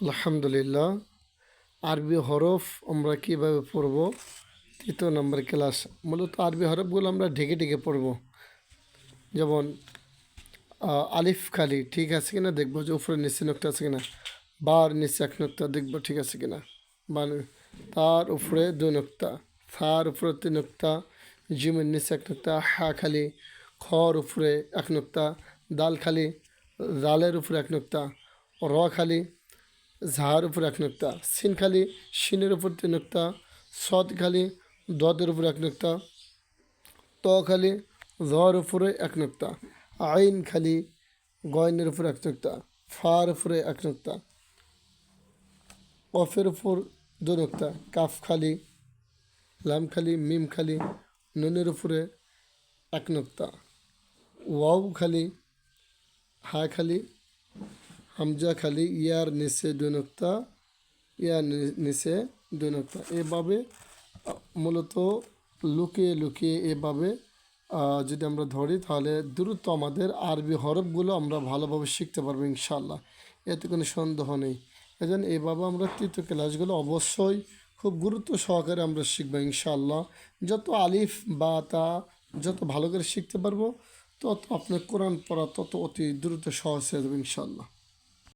আলহামদুলিল্লাহ। আরবি হরফ আমরা কীভাবে পড়ব? তৃতীয় নম্বর ক্লাস। মূলত আরবি হরফগুলো আমরা ঢেকে ঢেকে পড়ব। যেমন আলিফ খালি ঠিক আছে কিনা দেখবো, যে উপরে নিচে নোক্তা আছে কিনা। বার নিচে এক নোক্তা দেখবো ঠিক আছে কিনা। তার উপরে দুই নোক্তা, থার উপরে তিন নোক্তা, জিমের নিচে এক নোক্তা, হা খালি, খর উপরে এক নোক্তা, দাল খালি, দালের উপরে এক নোক্তা, র খালি, ঝার উপর এক নোক্তা, সিন খালি, সিনের উপর তিন নোক্তা, সদ খালি, দদের উপর এক নোক্তা, ত খালি, জর উপরে এক নোক্তা, আইন খালি, গয়নের উপর এক নোক্তা, ফার উপরে এক নোক্তা, কফের উপর দু নোক্তা, কাফ খালি, লাম খালি, মিম খালি, নুনের উপরে এক নোক্তা, ওয়াও খালি, হা খালি, হামজা খালি, ইয়ার নিচে দুই নোক্তা, ইয়ার নিচে দুই নোক্তা। এভাবে মূলত লুকিয়ে লুকিয়ে এভাবে যদি আমরা ধরি, তাহলে দ্রুত আমাদের আরবি হরফগুলো আমরা ভালোভাবে শিখতে পারবো ইনশাল্লাহ। এতে কোনো সন্দেহ নেই। এজন্য এইভাবে আমরা তৃতীয় ক্লাসগুলো অবশ্যই খুব গুরুত্ব সহকারে আমরা শিখবো ইনশাল্লাহ। যত আলিফ বা তা যত ভালো করে শিখতে পারবো, তত আপনার কোরআন পড়া তত অতি দ্রুত সহজ হয়ে যাবে ইনশাল্লাহ।